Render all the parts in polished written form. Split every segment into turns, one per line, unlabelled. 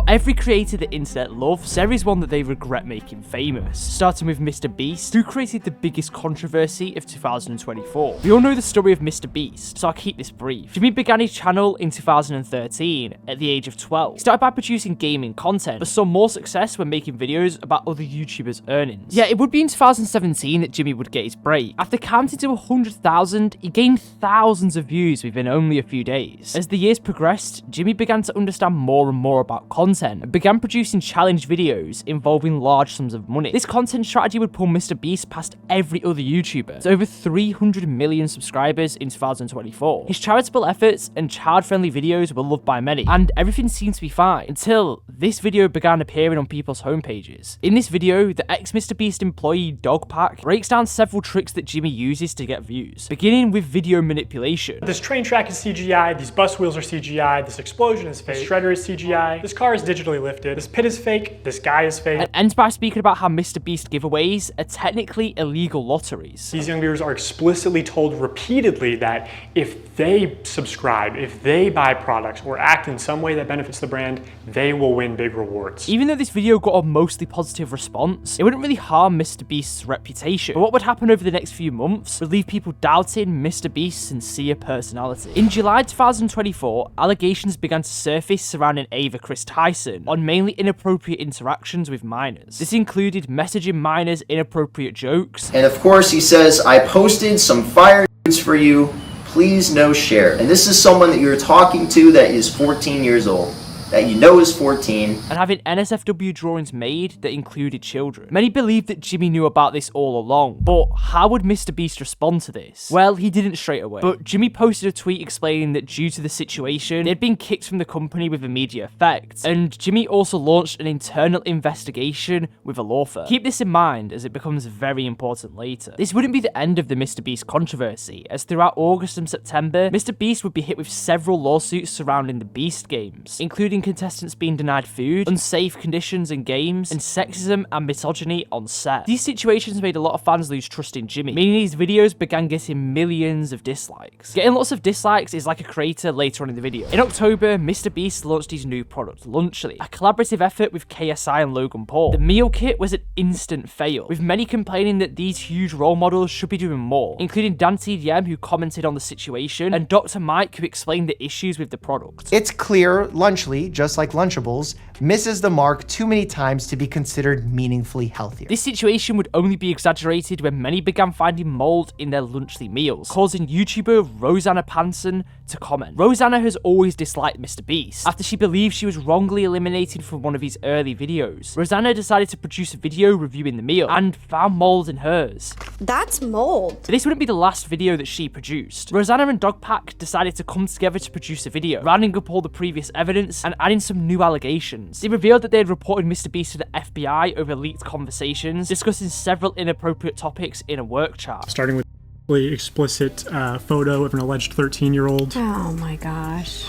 every creator the internet loves, there is one that they regret making famous. Starting with MrBeast, who created the biggest controversy of 2024. We all know the story of MrBeast, so I'll keep this brief. Jimmy began his channel in 2013 at the age of 12. He started by producing gaming content, but saw more success when making videos about other YouTubers' earnings. Yeah, it would be in 2017 that Jimmy would get his break. After counting to 100,000, he gained thousands of views within only a few days. As the years progressed, Jimmy began to understand more and more about content and began producing challenge videos involving large sums of money. This content strategy would pull MrBeast past every other YouTuber to over 300 million subscribers in 2024. His charitable efforts and child-friendly videos were loved by many, and everything seemed to be fine until this video began appearing on people's homepages. In this video, the ex-MrBeast employee Dogpack breaks down several tricks that Jimmy uses to get views, beginning with video manipulation.
This train track is CGI, these bus wheels are CGI, this explosion is fake, this shredder is CGI, this car is digitally lifted, this pit is fake, this guy is fake.
And ends by speaking about how MrBeast giveaways are technically illegal lotteries.
These young viewers are explicitly told repeatedly that if they subscribe, if they buy products or act in some way that benefits the brand, they will win big rewards.
Even though this video got a mostly positive response, it wouldn't really harm MrBeast's reputation. But what would happen over the next few months would leave people doubting MrBeast's sincere personality. In July 2024, allegations began to surface surrounding Ava Chris Tyson on mainly inappropriate interactions with minors. This included messaging minors inappropriate jokes.
And of course he says, I posted some fire nudes for you, please no share. And this is someone that you're talking to that is 14 years old. That you know is 14.
And having NSFW drawings made that included children. Many believe that Jimmy knew about this all along, but how would MrBeast respond to this? Well, he didn't straight away, but Jimmy posted a tweet explaining that due to the situation, they'd been kicked from the company with immediate effect, and Jimmy also launched an internal investigation with a law firm. Keep this in mind as it becomes very important later. This wouldn't be the end of the MrBeast controversy, as throughout August and September, MrBeast would be hit with several lawsuits surrounding the Beast games, including contestants being denied food, unsafe conditions in games, and sexism and misogyny on set. These situations made a lot of fans lose trust in Jimmy, meaning his videos began getting millions of dislikes. Getting lots of dislikes is like a creator later on in the video. In October, MrBeast launched his new product, Lunchly, a collaborative effort with KSI and Logan Paul. The meal kit was an instant fail, with many complaining that these huge role models should be doing more, including DanTDM, who commented on the situation, and Dr. Mike, who explained the issues with the product.
It's clear Lunchly, just like Lunchables, misses the mark too many times to be considered meaningfully healthier.
This situation would only be exaggerated when many began finding mold in their Lunchly meals, causing YouTuber Rosanna Panson to comment. Rosanna has always disliked MrBeast after she believed she was wrongly eliminated from one of his early videos. Rosanna decided to produce a video reviewing the meal and found mold in hers.
That's mold.
This wouldn't be the last video that she produced. Rosanna and Dogpack decided to come together to produce a video, rounding up all the previous evidence and adding some new allegations. They revealed that they had reported MrBeast to the FBI over leaked conversations, discussing several inappropriate topics in a work chat.
Starting with explicit photo of an alleged 13-year-old.
Oh my gosh.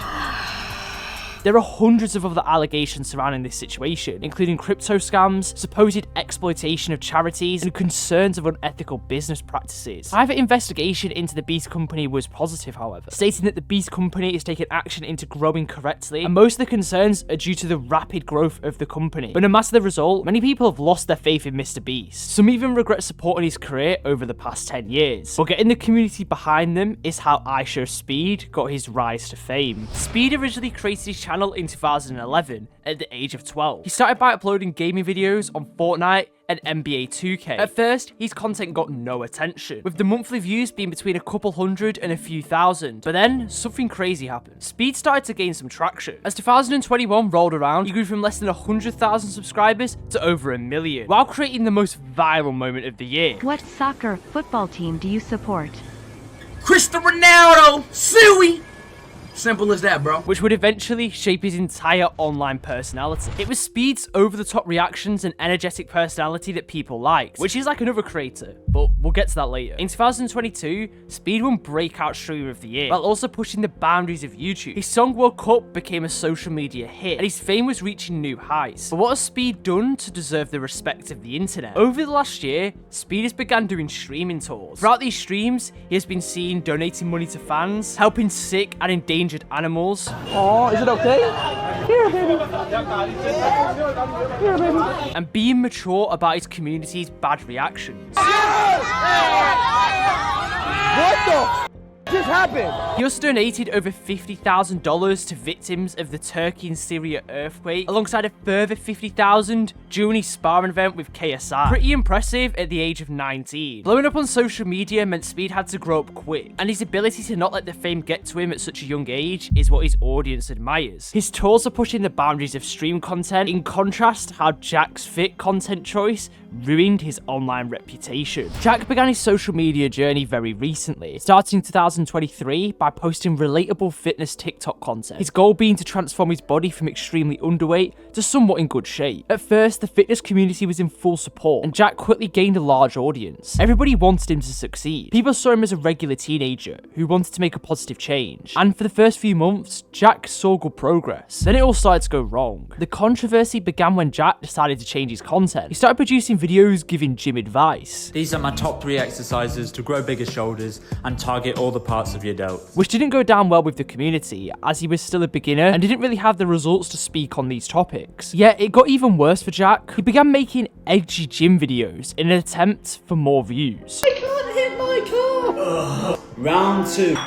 There are hundreds of other allegations surrounding this situation, including crypto scams, supposed exploitation of charities, and concerns of unethical business practices. Private investigation into the Beast Company was positive, however, stating that the Beast Company is taking action into growing correctly, and most of the concerns are due to the rapid growth of the company. But no matter the result, many people have lost their faith in MrBeast. Some even regret supporting his career over the past 10 years. But getting the community behind them is how iShowSpeed got his rise to fame. Speed originally created his channel in 2011 at the age of 12. He started by uploading gaming videos on Fortnite and NBA 2K. At first, his content got no attention, with the monthly views being between a couple hundred and a few thousand. But then, something crazy happened. Speed started to gain some traction. As 2021 rolled around, he grew from less than 100,000 subscribers to over 1 million, while creating the most viral moment of the year.
What soccer football team do you support?
Cristiano Ronaldo, Suey. Simple as that, bro.
Which would eventually shape his entire online personality. It was Speed's over-the-top reactions and energetic personality that people liked, which is like another creator, but we'll get to that later. In 2022, Speed won Breakout Streamer of the Year, while also pushing the boundaries of YouTube. His song World Cup became a social media hit, and his fame was reaching new heights. But what has Speed done to deserve the respect of the internet? Over the last year, Speed has begun doing streaming tours. Throughout these streams, he has been seen donating money to fans, helping sick and endangered injured animals.
Oh, is it okay? Here, baby. Here, baby.
And being mature about his community's bad reactions.
What the just happened?
He also donated over $50,000 to victims of the Turkey and Syria earthquake, alongside a further $50,000 during his sparring event with KSI. Pretty impressive at the age of 19. Blowing up on social media meant Speed had to grow up quick, and his ability to not let the fame get to him at such a young age is what his audience admires. His tours are pushing the boundaries of stream content, in contrast to how Jack's fit content choice ruined his online reputation. Jack began his social media journey very recently, starting in 2023 by posting relatable fitness TikTok content, his goal being to transform his body from extremely underweight to somewhat in good shape. At first, the fitness community was in full support, and Jack quickly gained a large audience. Everybody wanted him to succeed. People saw him as a regular teenager who wanted to make a positive change, and for the first few months, Jack saw good progress. Then it all started to go wrong. The controversy began when Jack decided to change his content. He started producing videos giving gym advice.
These are my top 3 exercises to grow bigger shoulders and target all the parts of your delts.
Which didn't go down well with the community, as he was still a beginner and didn't really have the results to speak on these topics. Yet it got even worse for Jack. He began making edgy gym videos in an attempt for more views.
I can't hit my car.
Round 2.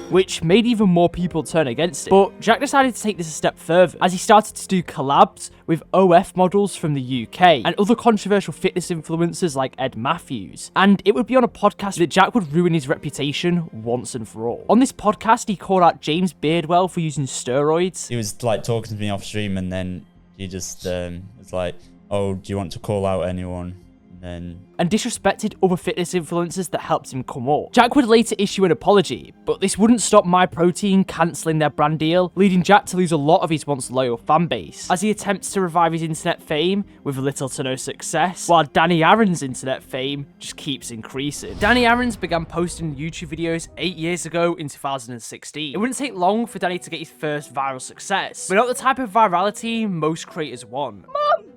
Which made even more people turn against it. But Jack decided to take this a step further, as he started to do collabs with OF models from the UK and other controversial fitness influencers like Ed Matthews. And it would be on a podcast that Jack would ruin his reputation once and for all. On this podcast, he called out James Beardwell for using steroids.
He was like talking to me off stream, and then he just was like, "Oh, do you want to call out anyone?"
And disrespected other fitness influencers that helped him come up. Jack would later issue an apology, but this wouldn't stop MyProtein cancelling their brand deal, leading Jack to lose a lot of his once loyal fan base, as he attempts to revive his internet fame with little to no success, while Danny Aaron's internet fame just keeps increasing. Danny Aaron's began posting YouTube videos 8 years ago in 2016. It wouldn't take long for Danny to get his first viral success, but not the type of virality most creators want.
Mum!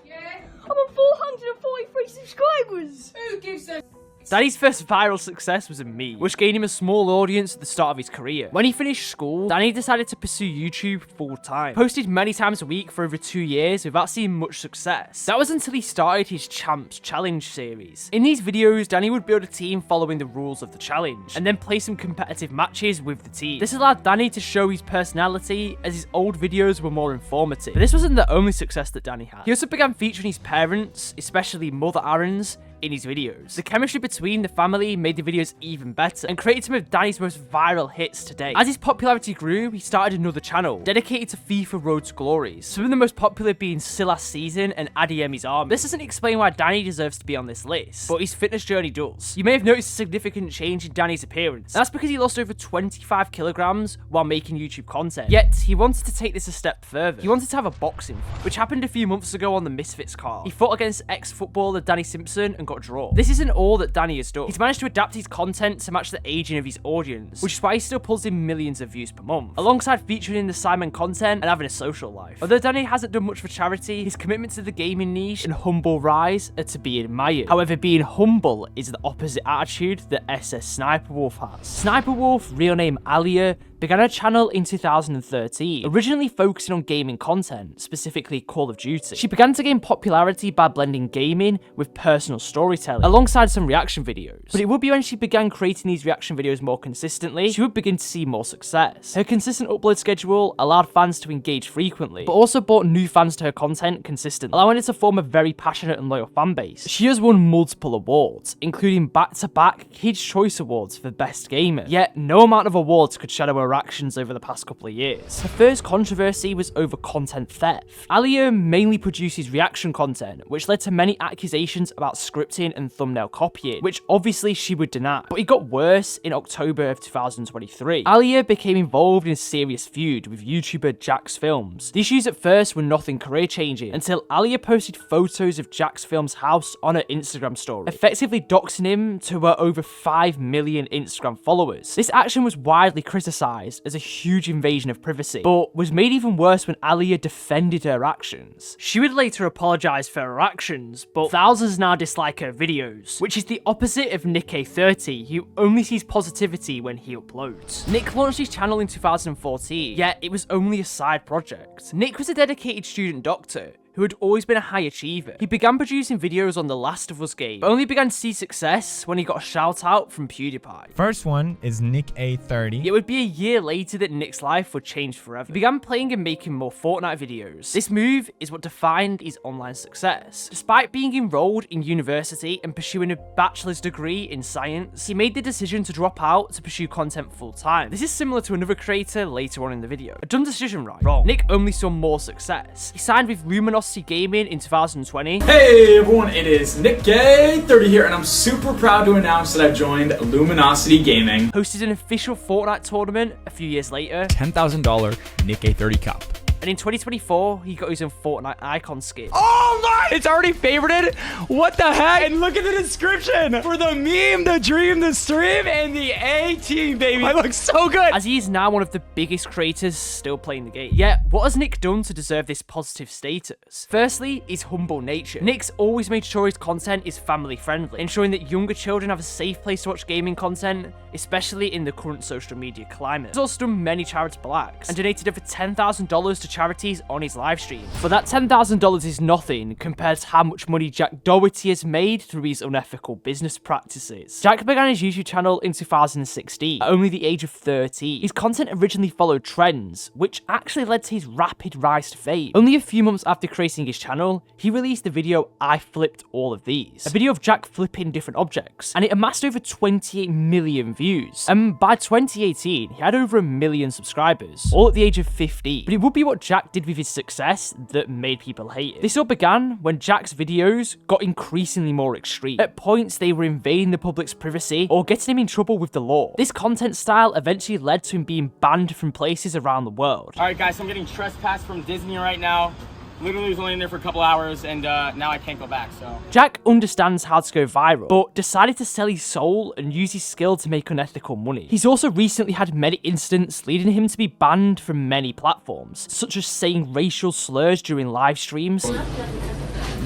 Yeah? I'm on 443 subscribers! Who gives a...
Danny's first viral success was a meme, which gained him a small audience at the start of his career. When he finished school, Danny decided to pursue YouTube full time. Posted many times a week for over 2 years without seeing much success. That was until he started his Champs Challenge series. In these videos, Danny would build a team following the rules of the challenge, and then play some competitive matches with the team. This allowed Danny to show his personality, as his old videos were more informative. But this wasn't the only success that Danny had. He also began featuring his parents, especially Mother Aaron's, in his videos. The chemistry between the family made the videos even better and created some of Danny's most viral hits to date. As his popularity grew, he started another channel dedicated to FIFA Road to Glories, some of the most popular being Silas Season and Adiemi's Army. This doesn't explain why Danny deserves to be on this list, but his fitness journey does. You may have noticed a significant change in Danny's appearance, and that's because he lost over 25 kilograms while making YouTube content. Yet, he wanted to take this a step further. He wanted to have a boxing fight, which happened a few months ago on the Misfits card. He fought against ex-footballer Danny Simpson and got drawn. This isn't all that Danny has done. He's managed to adapt his content to match the aging of his audience, which is why he still pulls in millions of views per month, alongside featuring in the Simon content and having a social life. Although Danny hasn't done much for charity, his commitment to the gaming niche and humble rise are to be admired. However, being humble is the opposite attitude that SS Sniper Wolf has. Sniper Wolf, real name Alia, began a channel in 2013, originally focusing on gaming content, specifically Call of Duty. She began to gain popularity by blending gaming with personal storytelling, alongside some reaction videos. But it would be when she began creating these reaction videos more consistently, she would begin to see more success. Her consistent upload schedule allowed fans to engage frequently, but also brought new fans to her content consistently, allowing her to form a very passionate and loyal fan base. She has won multiple awards, including back-to-back Kids' Choice Awards for Best Gamer, yet no amount of awards could shadow her actions over the past couple of years. Her first controversy was over content theft. Alia mainly produces reaction content, which led to many accusations about scripting and thumbnail copying, which obviously she would deny. But it got worse in October of 2023. Alia became involved in a serious feud with YouTuber Jack's Films. The issues at first were nothing career-changing, until Alia posted photos of Jack's Films' house on her Instagram story, effectively doxing him to her over 5 million Instagram followers. This action was widely criticized, criticized as a huge invasion of privacy, but was made even worse when Alia defended her actions. She would later apologize for her actions, but thousands now dislike her videos, which is the opposite of Nick-A30, who only sees positivity when he uploads. Nick launched his channel in 2014, yet it was only a side project. Nick was a dedicated student doctor who had always been a high achiever. He began producing videos on the Last of Us game, but only began to see success when he got a shout out from PewDiePie.
First one is Nick-A30.
It would be a year later that Nick's life would change forever. He began playing and making more Fortnite videos. This move is what defined his online success. Despite being enrolled in university and pursuing a bachelor's degree in science, he made the decision to drop out to pursue content full time. This is similar to another creator later on in the video. A dumb decision, right? Wrong. Nick only saw more success. He signed with Luminosity Gaming in 2020.
Hey everyone, it is Nick-A30 here, and I'm super proud to announce that I've joined Luminosity Gaming.
Hosted an official Fortnite tournament a few years later.
$10,000 Nick-A30 Cup.
And in 2024, he got his own Fortnite icon skin.
Oh my! It's already favorited? What the heck? And look at the description for the meme, the dream, the stream, and the A-team, baby. I look so good.
As he is now one of the biggest creators still playing the game. Yet, what has Nick done to deserve this positive status? Firstly, his humble nature. Nick's always made sure his content is family friendly, ensuring that younger children have a safe place to watch gaming content, especially in the current social media climate. He's also done many charitable acts and donated over $10,000 to charities on his live stream. But that $10,000 is nothing compared to how much money Jack Doherty has made through his unethical business practices. Jack began his YouTube channel in 2016, at only the age of 13. His content originally followed trends, which actually led to his rapid rise to fame. Only a few months after creating his channel, he released the video I Flipped All of These, a video of Jack flipping different objects, and it amassed over 28 million views. And by 2018, he had over 1 million subscribers, all at the age of 15. But it would be what Jack did with his success that made people hate it. This all began when Jack's videos got increasingly more extreme. At points, they were invading the public's privacy or getting him in trouble with the law. This content style eventually led to him being banned from places around the world.
Alright guys, so I'm getting trespassed from Disney right now. Literally was only in there for a couple hours, and now I can't go back, so.
Jack understands how to go viral, but decided to sell his soul and use his skill to make unethical money. He's also recently had many incidents leading him to be banned from many platforms, such as saying racial slurs during live streams.
You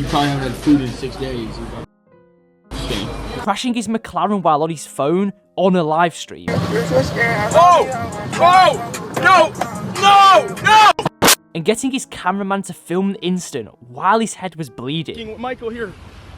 probably haven't had food in 6 days.
Crashing his McLaren while on his phone on a live stream.
Oh! Oh! No! No! No!
And getting his cameraman to film the instant while his head was bleeding.
Michael, here.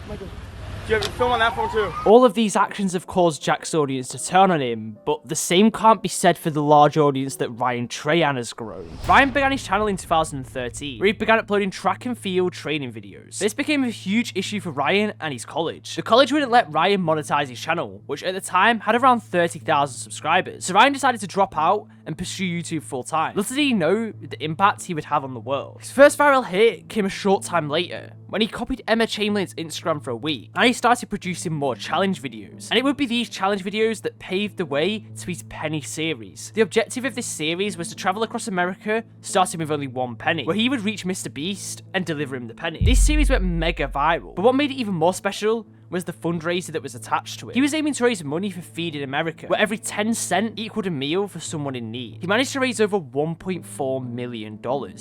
Michael, do you have your film on that phone too?
All of these actions have caused Jack's audience to turn on him, but the same can't be said for the large audience that Ryan Trahan has grown. Ryan began his channel in 2013, where he began uploading track and field training videos. This became a huge issue for Ryan and his college. The college wouldn't let Ryan monetize his channel, which at the time had around 30,000 subscribers. So Ryan decided to drop out and pursue YouTube full time. Little did he know the impact he would have on the world. His first viral hit came a short time later, when he copied Emma Chamberlain's Instagram for a week, and he started producing more challenge videos. And it would be these challenge videos that paved the way to his penny series. The objective of this series was to travel across America, starting with only 1 penny, where he would reach MrBeast and deliver him the penny. This series went mega viral, but what made it even more special was the fundraiser that was attached to it. He was aiming to raise money for Feeding America, where every 10 cents equaled a meal for someone in need. He managed to raise over $1.4 million,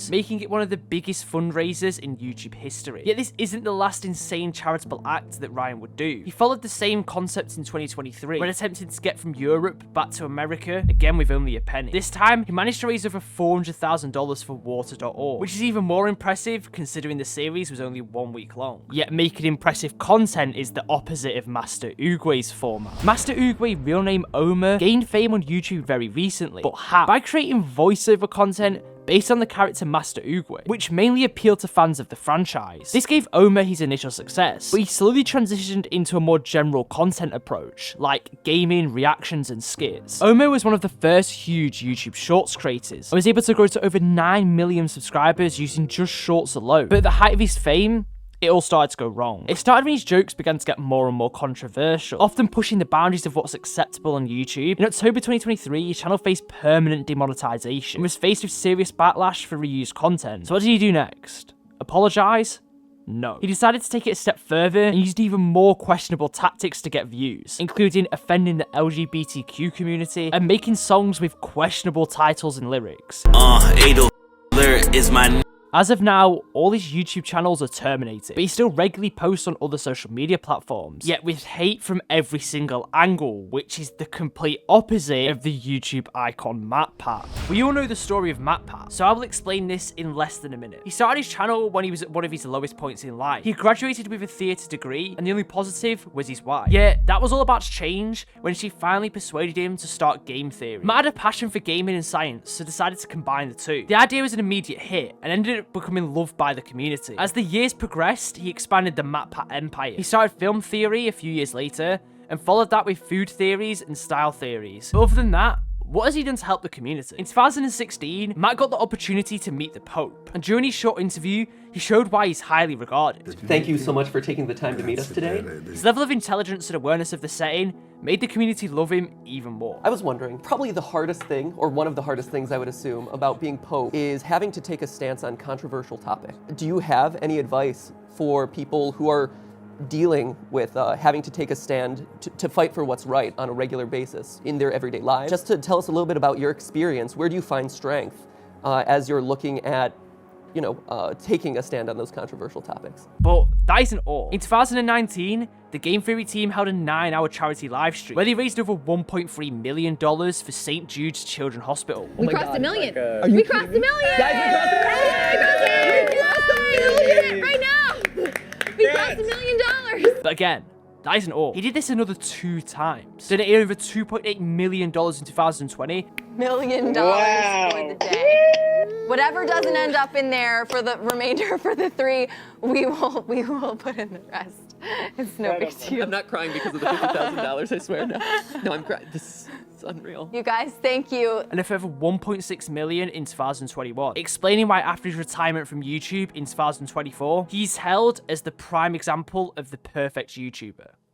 making it one of the biggest fundraisers in YouTube history. Yet this isn't the last insane charitable act that Ryan would do. He followed the same concept in 2023, when attempting to get from Europe back to America, again with only a penny. This time, he managed to raise over $400,000 for water.org, which is even more impressive considering the series was only 1 week long. Yet making impressive content is the opposite of Master Uguay's format. Master Uguay, real name Omer, gained fame on YouTube very recently, but how? By creating voiceover content based on the character Master Uguay, which mainly appealed to fans of the franchise. This gave Omer his initial success, but he slowly transitioned into a more general content approach, like gaming, reactions, and skits. Omer was one of the first huge YouTube Shorts creators, and was able to grow to over 9 million subscribers using just Shorts alone. But at the height of his fame, it all started to go wrong. It started when his jokes began to get more and more controversial, often pushing the boundaries of what's acceptable on YouTube. In October 2023, his channel faced permanent demonetization and was faced with serious backlash for reused content. So what did he do next? Apologize? No. He decided to take it a step further and used even more questionable tactics to get views, including offending the LGBTQ community and making songs with questionable titles and lyrics.
Adolf Hitler is my...
As of now, all his YouTube channels are terminated, but he still regularly posts on other social media platforms, yet with hate from every single angle, which is the complete opposite of the YouTube icon MatPat. We all know the story of MatPat, so I will explain this in less than a minute. He started his channel when he was at one of his lowest points in life. He graduated with a theatre degree, and the only positive was his wife. Yet, that was all about to change when she finally persuaded him to start game theory. Matt had a passion for gaming and science, so decided to combine the two. The idea was an immediate hit, and ended up becoming loved by the community. As the years progressed, he expanded the MatPat empire. He started film theory a few years later, and followed that with food theories and style theories. But other than that, what has he done to help the community? In 2016, Matt got the opportunity to meet the Pope, and during his short interview, he showed why he's highly regarded.
Thank you so much for taking the time to meet us today.
His level of intelligence and awareness of the setting made the community love him even more.
I was wondering, probably the hardest thing, or one of the hardest things I would assume about being Pope, is having to take a stance on controversial topics. Do you have any advice for people who are dealing with having to take a stand to fight for what's right on a regular basis in their everyday lives? Just to tell us a little bit about your experience, where do you find strength as you're looking at, you know, taking a stand on those controversial topics?
But that isn't all. In 2019, the Game Theory team held a 9-hour charity live stream where they raised over $1.3 million for St. Jude's Children's Hospital.
We crossed a million. We crossed a million. Guys, we crossed a million. Right now. We crossed $1 million.
But again, that isn't all. He did this another 2 times. Donated over $2.8 million in 2020.
$1 million for the day. Whatever doesn't end up in there for the remainder for the 3, we will put in the rest. It's no big deal.
I'm not crying because of the $50,000, I swear. No, I'm crying. This is unreal.
You guys, thank you.
And a further $1.6 million in 2021. Explaining why after his retirement from YouTube in 2024, he's held as the prime example of the perfect YouTuber.